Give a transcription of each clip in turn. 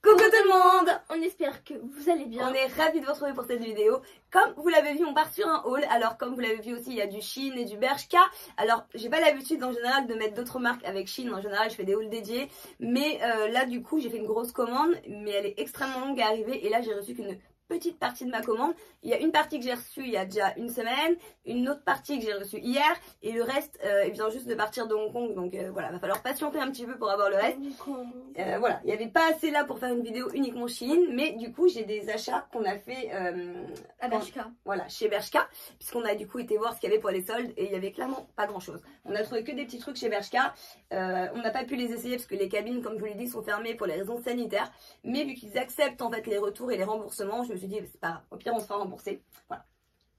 Coucou tout le monde! On espère que vous allez bien. On est ravis de vous retrouver pour cette vidéo. Comme vous l'avez vu, on part sur un haul. Alors comme vous l'avez vu aussi, il y a du Shein et du Bershka. Alors j'ai pas l'habitude en général de mettre d'autres marques avec Shein. En général je fais des hauls dédiés. Mais là du coup j'ai fait une grosse commande. Mais elle est extrêmement longue à arriver. Et là j'ai reçu qu'une petite partie de ma commande. Il y a une partie que j'ai reçue il y a déjà une semaine, une autre partie que j'ai reçue hier, et le reste il vient juste de partir de Hong Kong, donc voilà, va falloir patienter un petit peu pour avoir le reste. Voilà, il n'y avait pas assez là pour faire une vidéo uniquement Shein, mais du coup j'ai des achats qu'on a fait à Bershka. Voilà, chez Bershka, puisqu'on a du coup été voir ce qu'il y avait pour les soldes, et il y avait clairement pas grand chose. On a trouvé que des petits trucs chez Bershka, on n'a pas pu les essayer parce que les cabines, comme je vous l'ai dit, sont fermées pour les raisons sanitaires, mais vu qu'ils acceptent en fait les retours et les remboursements, je me suis dit c'est pas grave, au pire on se fera rembourser. Voilà.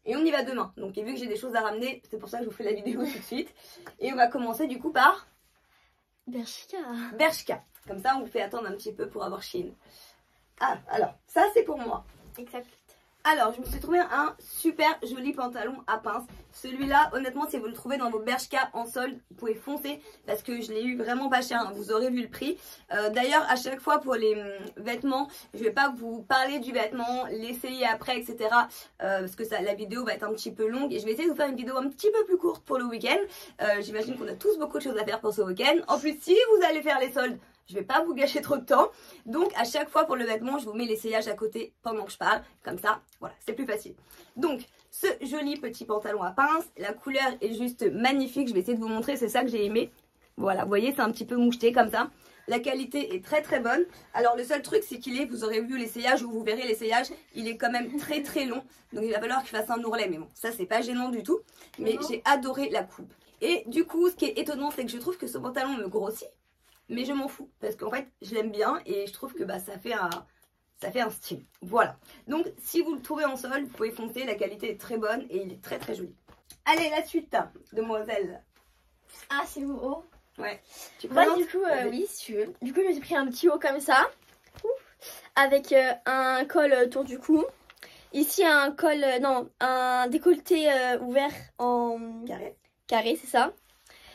Et on y va demain. Donc et vu que j'ai des choses à ramener, c'est pour ça que je vous fais la vidéo tout de suite. Et on va commencer du coup par Bershka. Bershka. Comme ça on vous fait attendre un petit peu pour avoir Shein. Ah, alors ça c'est pour moi. Exact. Alors, je me suis trouvé un super joli pantalon à pince. Celui-là, honnêtement, si vous le trouvez dans vos Bershka en solde, vous pouvez foncer parce que je l'ai eu vraiment pas cher, hein. Vous aurez vu le prix. D'ailleurs, à chaque fois pour les vêtements, je vais pas vous parler du vêtement, l'essayer après, etc. Parce que ça, la vidéo va être un petit peu longue et je vais essayer de vous faire une vidéo un petit peu plus courte pour le week-end. J'imagine qu'on a tous beaucoup de choses à faire pour ce week-end. En plus, si vous allez faire les soldes, je vais pas vous gâcher trop de temps. Donc à chaque fois pour le vêtement, je vous mets l'essayage à côté pendant que je parle. Comme ça, voilà, c'est plus facile. Donc ce joli petit pantalon à pince, la couleur est juste magnifique. Je vais essayer de vous montrer, c'est ça que j'ai aimé. Voilà, vous voyez, c'est un petit peu moucheté comme ça. La qualité est très très bonne. Alors le seul truc c'est qu'il est, vous aurez vu l'essayage ou vous verrez l'essayage, il est quand même très très long. Donc il va falloir que je fasse un ourlet. Mais bon, ça c'est pas gênant du tout. Mais j'ai adoré la coupe. Et du coup, ce qui est étonnant, c'est que je trouve que ce pantalon me grossit. Mais je m'en fous parce qu'en fait je l'aime bien et je trouve que bah, ça fait un style. Voilà. Donc si vous le trouvez en solde, vous pouvez foncer. La qualité est très bonne et il est très très joli. Allez, la suite, demoiselle. Ah, c'est beau. Ouais. Tu Moi, du coup, oui, si tu veux. Du coup, j'ai pris un petit haut comme ça. Avec un col autour du cou. Ici, un col, non, un décolleté ouvert en carré, c'est ça.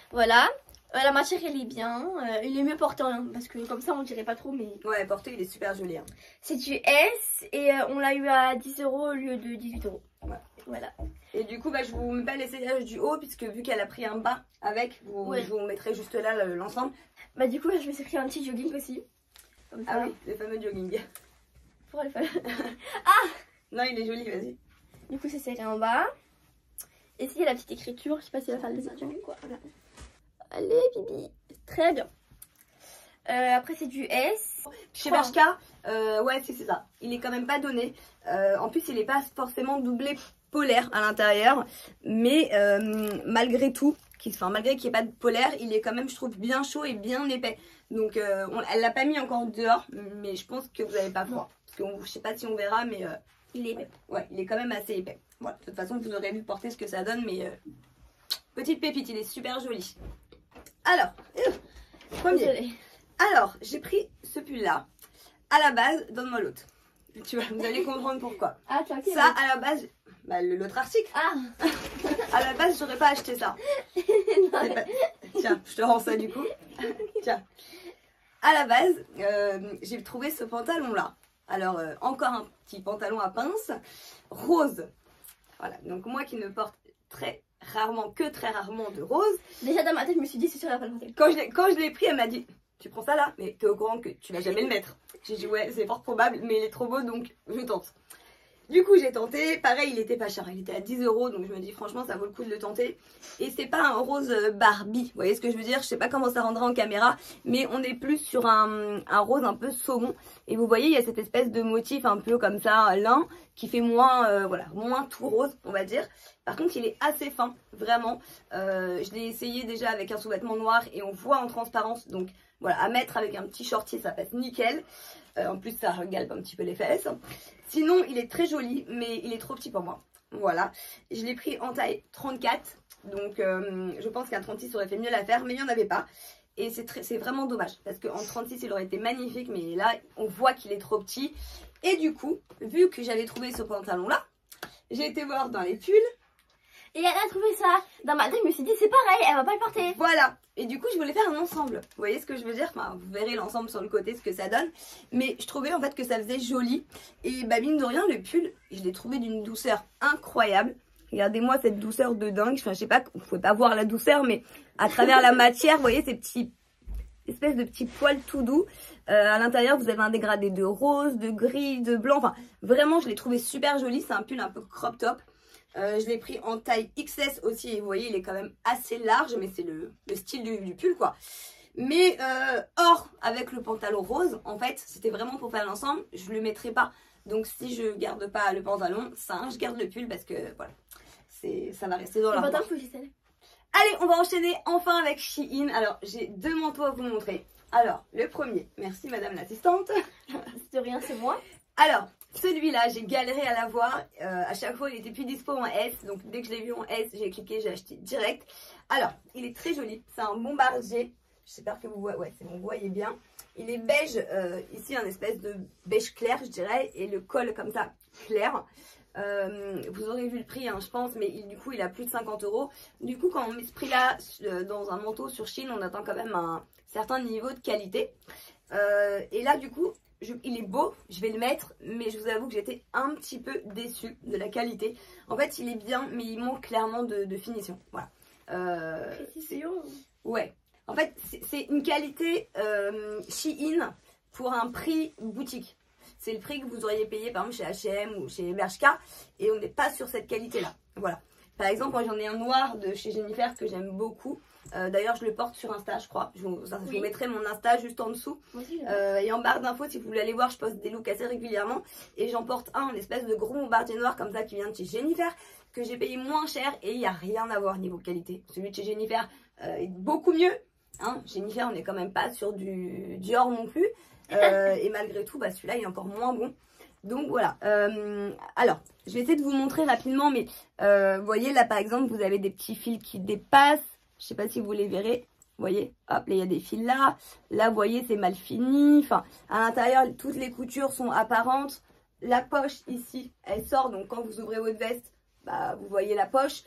Voilà. La matière elle est bien, il est mieux porté hein, parce que comme ça on dirait pas trop mais... Ouais, porté il est super joli. Hein. C'est du S et on l'a eu à 10 € au lieu de 18 €. Ouais. Voilà. Et du coup bah, je vous mets pas l'essayage du haut puisque vu qu'elle a pris un bas avec, je vous mettrai juste là l'ensemble. Bah du coup là je me suis pris un petit jogging aussi. Comme ça. Ah oui, le fameux jogging. Pour le faire. Ah non il est joli, vas-y. Du coup c'est serré en bas. Et ici il y a la petite écriture, je sais pas si elle va faire le dessin quoi. Voilà. Allez, Bibi. Très bien. Après, c'est du S. Chez Bershka, ouais, c'est ça. Il est quand même pas donné. En plus, il est pas forcément doublé polaire à l'intérieur. Mais malgré tout, malgré qu'il n'y ait pas de polaire, il est quand même, je trouve, bien chaud et bien épais. Donc, elle l'a pas mis encore dehors. Mais je pense que vous n'avez pas froid. Parce que je sais pas si on verra, mais il est épais. Ouais, il est quand même assez épais. Voilà. De toute façon, vous aurez vu porter ce que ça donne. Mais petite pépite, il est super joli. Alors, premier. Alors, j'ai pris ce pull-là. À la base, donne-moi l'autre. Tu vois, vous allez comprendre pourquoi. Ah, tranquille. Ça, à la base, bah, l'autre article. Ah. À la base, j'aurais pas acheté ça. Pas... Tiens, je te rends ça du coup. Tiens. À la base, j'ai trouvé ce pantalon-là. Alors, encore un petit pantalon à pince, rose. Voilà, donc moi qui ne porte très rarement de rose. Déjà dans ma tête je me suis dit c'est sûr elle va pas le monter. Quand je l'ai pris elle m'a dit tu prends ça là mais t'es au courant que tu vas jamais le mettre. J'ai dit ouais c'est fort probable mais il est trop beau donc je tente. Du coup j'ai tenté, pareil il était pas cher, il était à 10 € donc je me dis franchement ça vaut le coup de le tenter. Et c'est pas un rose Barbie, vous voyez ce que je veux dire, je sais pas comment ça rendra en caméra. Mais on est plus sur un rose un peu saumon. Et vous voyez il y a cette espèce de motif un peu comme ça lin qui fait moins, voilà, moins tout rose on va dire. Par contre il est assez fin, vraiment. Je l'ai essayé déjà avec un sous-vêtement noir et on voit en transparence. Donc voilà, à mettre avec un petit shorty ça passe nickel. En plus ça regalpe un petit peu les fesses. Sinon il est très joli mais il est trop petit pour moi. Voilà, je l'ai pris en taille 34. Donc je pense qu'un 36 aurait fait mieux l'affaire mais il n'y en avait pas. Et c'est vraiment dommage parce qu'en 36 il aurait été magnifique mais là on voit qu'il est trop petit. Et du coup, vu que j'avais trouvé ce pantalon là, j'ai été voir dans les pulls. Et elle a trouvé ça dans ma tête, je me suis dit c'est pareil, elle va pas le porter. Voilà. Et du coup, je voulais faire un ensemble. Vous voyez ce que je veux dire? Enfin, vous verrez l'ensemble sur le côté, ce que ça donne. Mais je trouvais en fait que ça faisait joli. Et bah, mine de rien, le pull, je l'ai trouvé d'une douceur incroyable. Regardez-moi cette douceur de dingue. Enfin, je sais pas, vous pouvez pas voir la douceur, mais à travers la matière, vous voyez ces petits espèces de petits poils tout doux. À l'intérieur, vous avez un dégradé de rose, de gris, de blanc. Enfin, vraiment, je l'ai trouvé super joli. C'est un pull un peu crop top. Je l'ai pris en taille XS aussi. Et vous voyez, il est quand même assez large, mais c'est le style du pull, quoi. Mais or, avec le pantalon rose, en fait, c'était vraiment pour faire l'ensemble. Je le mettrai pas. Donc, si je garde pas le pantalon, ça, je garde le pull parce que, voilà, ça va rester dans la pantalon, Allez, on va enchaîner enfin avec Shein. Alors, j'ai 2 manteaux à vous montrer. Alors, le premier, merci madame l'assistante. De rien, c'est moi. Alors, celui-là, j'ai galéré à l'avoir. À chaque fois, il était plus dispo en S. Donc, dès que je l'ai vu en S, j'ai cliqué, j'ai acheté direct. Alors, il est très joli. C'est un bombardier. J'espère que vous voyez. Ouais, c'est bon, vous voyez bien. Il est beige. Ici, un espèce de beige clair, je dirais. Et le col, comme ça, clair. Vous aurez vu le prix, hein, je pense, mais du coup, il a plus de 50 €. Du coup, quand on met ce prix-là dans un manteau sur Shein, on attend quand même un certain niveau de qualité. Et là, du coup, il est beau, je vais le mettre, mais je vous avoue que j'étais un petit peu déçue de la qualité. En fait, il est bien, mais il manque clairement de finition. Voilà. Ouais. En fait, c'est une qualité Shein pour un prix boutique. C'est le prix que vous auriez payé par exemple chez H&M ou chez Bershka. Et on n'est pas sur cette qualité-là. Voilà. Par exemple, moi j'en ai un noir de chez Jennifer que j'aime beaucoup. D'ailleurs, je le porte sur Insta, je crois. Je vous mettrai mon Insta juste en dessous. Et en barre d'infos, si vous voulez aller voir, je poste des looks assez régulièrement. Et j'en porte un espèce de gros bombardier noir comme ça qui vient de chez Jennifer, que j'ai payé moins cher. Et il n'y a rien à voir niveau qualité. Celui de chez Jennifer est beaucoup mieux. Hein, Jennifer, on n'est quand même pas sur du Dior non plus. Et malgré tout, bah, celui-là il est encore moins bon. Donc voilà. Alors, je vais essayer de vous montrer rapidement. Mais vous voyez là par exemple, vous avez des petits fils qui dépassent. Je sais pas si vous les verrez. Vous voyez, hop, là il y a des fils là. Là, vous voyez, c'est mal fini. Enfin, à l'intérieur, toutes les coutures sont apparentes. La poche ici, elle sort. Donc quand vous ouvrez votre veste, bah, vous voyez la poche.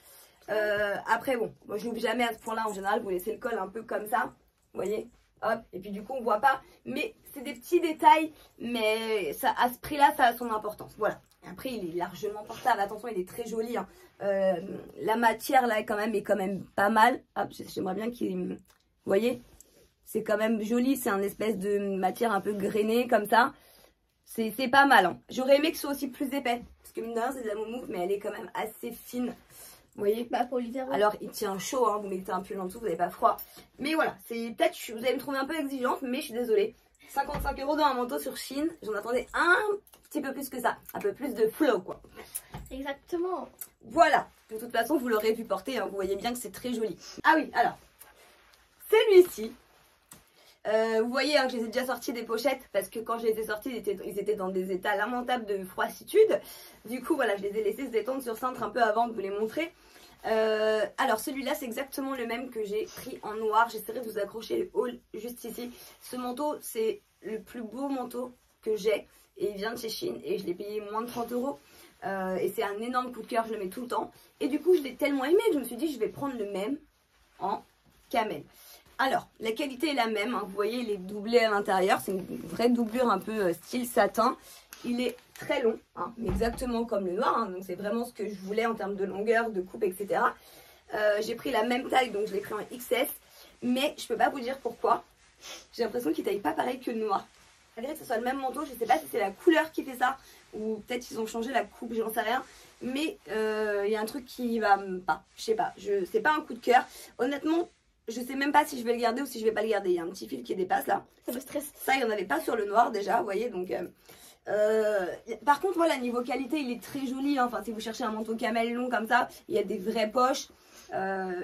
Après, bon, moi je l'ouvre jamais à ce point-là. En général, vous laissez le col un peu comme ça. Vous voyez, hop, et puis du coup on voit pas, mais c'est des petits détails, mais ça, à ce prix là ça a son importance. Voilà. Après il est largement portable, attention, il est très joli, hein. La matière là est quand même pas mal. Hop, j'aimerais bien qu'il, vous voyez, c'est quand même joli, c'est un espèce de matière un peu grainée comme ça, c'est pas mal, hein. J'aurais aimé que ce soit aussi plus épais, parce que mine de rien c'est de la moumoute, mais elle est quand même assez fine. Vous voyez, bah pour l'hiver. Alors il tient chaud, hein, vous mettez un pull en dessous, vous n'avez pas froid. Mais voilà, c'est peut-être, vous allez me trouver un peu exigeante, mais je suis désolée. 55 € dans un manteau sur Shein, j'en attendais un petit peu plus que ça. Un peu plus de flow, quoi. Exactement. Voilà, de toute façon vous l'aurez vu porter, hein, vous voyez bien que c'est très joli. Ah oui, alors, celui-ci, vous voyez, hein, que je les ai déjà sortis des pochettes, parce que quand je les ai sortis, ils étaient dans des états lamentables de froissitude. Du coup, voilà, je les ai laissés se détendre sur cintre un peu avant de vous les montrer. Alors celui-là c'est exactement le même que j'ai pris en noir. J'essaierai de vous accrocher le haul juste ici. Ce manteau c'est le plus beau manteau que j'ai et il vient de chez Shein et je l'ai payé moins de 30 €. Et c'est un énorme coup de cœur, je le mets tout le temps. Et du coup je l'ai tellement aimé que je me suis dit je vais prendre le même en camel. Alors la qualité est la même, hein. Vous voyez il est doublé à l'intérieur. C'est une vraie doublure un peu style satin. Il est très long, hein, mais exactement comme le noir, hein, donc c'est vraiment ce que je voulais en termes de longueur, de coupe, etc. J'ai pris la même taille, donc je l'ai pris en XS, mais je peux pas vous dire pourquoi. J'ai l'impression qu'il taille pas pareil que le noir. Malgré que ce soit le même manteau, je sais pas si c'est la couleur qui fait ça, ou peut-être ils ont changé la coupe, j'en sais rien. Mais il y a un truc qui va pas, je sais pas, c'est pas un coup de cœur. Honnêtement, je sais même pas si je vais le garder ou si je vais pas le garder. Il y a un petit fil qui dépasse là. Ça me stresse. Ça, il n'y en avait pas sur le noir déjà, vous voyez, donc... par contre voilà, niveau qualité il est très joli, hein. Enfin si vous cherchez un manteau camel long comme ça, il y a des vraies poches,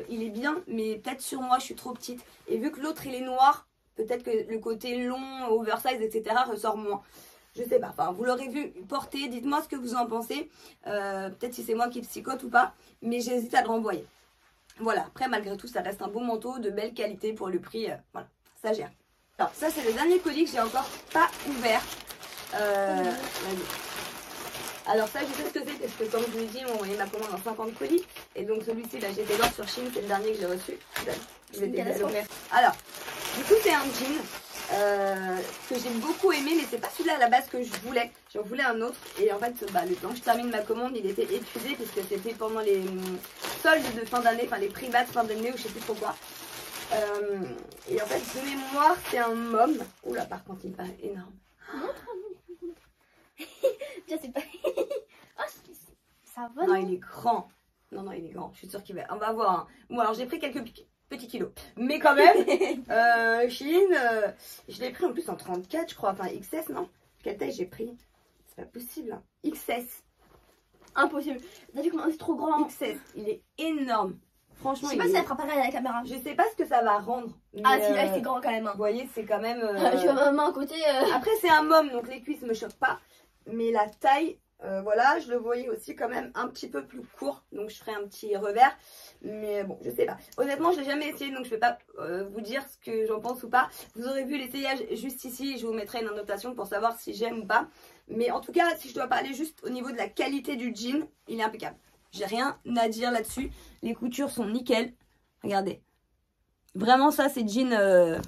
il est bien, mais peut-être sur moi je suis trop petite et vu que l'autre il est noir, peut-être que le côté long, oversize, etc. ressort moins, je sais pas. Enfin vous l'aurez vu porter, dites-moi ce que vous en pensez, peut-être si c'est moi qui psychote ou pas, mais j'hésite à le renvoyer. Voilà, après malgré tout ça reste un beau manteau de belle qualité pour le prix, voilà, ça gère. Alors ça c'est le dernier colis que j'ai encore pas ouvert. Alors ça je sais ce que c'est parce que comme je vous l'ai dit on m'a commandé en 50 colis. Et donc celui-ci là j'étais voir sur Shein, c'est le dernier que j'ai reçu. Je vais Une te catastrophe. l'ouvrir. Alors, du coup c'est un jean que j'ai beaucoup aimé, mais c'est pas celui-là à la base que je voulais. J'en voulais un autre. Et en fait, bah, le temps que je termine ma commande, il était épuisé puisque c'était pendant les soldes de fin d'année, enfin les prix bas de fin d'année ou je sais plus trop quoi. Et en fait, de mémoire, c'est un môme. Oula, par contre, il paraît énorme. Tiens, c'est pas. Oh, ça va. Non, il est grand. Non, il est grand. Je suis sûre qu'il va. On va voir. Hein. Bon, alors j'ai pris quelques petits kilos. Mais quand même, Shein, je l'ai pris en plus en 34, je crois. Enfin, XS, non? Quelle taille j'ai pris? C'est pas possible. Hein. XS. Impossible. T'as vu comment c'est trop grand? XS. Il est énorme. Franchement, Je sais pas si ça fera pareil à la caméra. Je sais pas ce que ça va rendre. Mais Ah, si, là, c'est grand quand même. Vous voyez, c'est quand même. Je vois ma main à côté. Après, c'est un môme, donc les cuisses me choquent pas. Mais la taille, voilà, je le voyais aussi quand même un petit peu plus court. Donc, je ferai un petit revers. Mais bon, je sais pas. Honnêtement, je l'ai jamais essayé, donc je vais pas vous dire ce que j'en pense ou pas. Vous aurez vu l'essayage juste ici. Je vous mettrai une annotation pour savoir si j'aime ou pas. Mais en tout cas, si je dois parler juste au niveau de la qualité du jean, il est impeccable. J'ai rien à dire là-dessus. Les coutures sont nickel. Regardez. Vraiment, ça, c'est jean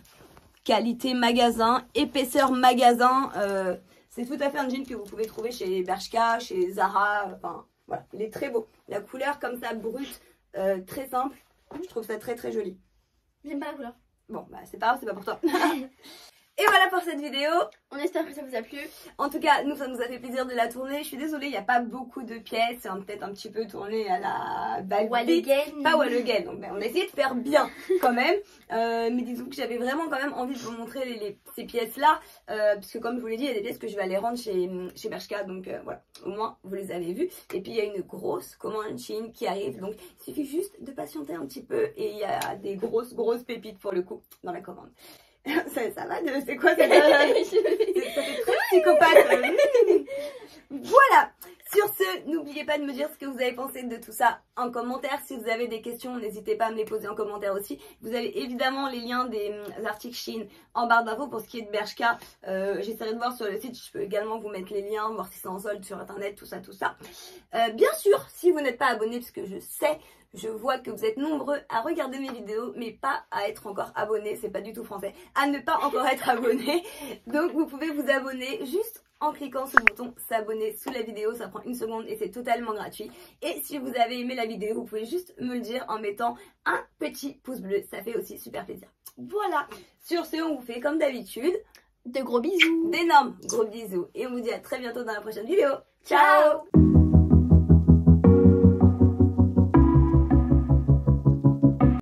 qualité magasin, épaisseur magasin. C'est tout à fait un jean que vous pouvez trouver chez Bershka, chez Zara. Enfin, voilà. Il est très beau. La couleur comme ça, brute, très simple. Je trouve ça très, très joli. J'aime pas la couleur. Bon, bah, c'est pas grave, c'est pas pour toi. Et voilà pour cette vidéo. On espère que ça vous a plu. En tout cas, nous, ça nous a fait plaisir de la tourner. Je suis désolée, il n'y a pas beaucoup de pièces. Peut-être un petit peu tourné à la Walligan. Pas Walligan. Donc, ben, on a essayé de faire bien quand même. Mais disons que j'avais vraiment quand même envie de vous montrer ces pièces-là. Puisque comme je vous l'ai dit, il y a des pièces que je vais aller rendre chez Bershka. Donc voilà, au moins, vous les avez vues. Et puis, il y a une grosse commande Shein qui arrive. Donc, il suffit juste de patienter un petit peu. Et il y a des grosses pépites pour le coup dans la commande. Ça va, c'est quoi ça fait très psychopathe. Voilà. Sur ce, n'oubliez pas de me dire ce que vous avez pensé de tout ça en commentaire. Si vous avez des questions, n'hésitez pas à me les poser en commentaire aussi. Vous avez évidemment les liens des articles Shein en barre d'infos pour ce qui est de Bershka. J'essaierai de voir sur le site. Je peux également vous mettre les liens, voir si c'est en solde sur internet, tout ça. Bien sûr, si vous n'êtes pas abonné, parce que je vois que vous êtes nombreux à regarder mes vidéos, mais pas à être encore abonné, c'est pas du tout français, à ne pas encore être abonné. Donc vous pouvez vous abonner juste en cliquant sur le bouton s'abonner sous la vidéo, ça prend 1 seconde et c'est totalement gratuit. Et si vous avez aimé la vidéo, vous pouvez juste me le dire en mettant un petit pouce bleu, ça fait aussi super plaisir. Voilà, sur ce on vous fait comme d'habitude, De gros bisous. d'énormes gros bisous et on vous dit à très bientôt dans la prochaine vidéo. Ciao.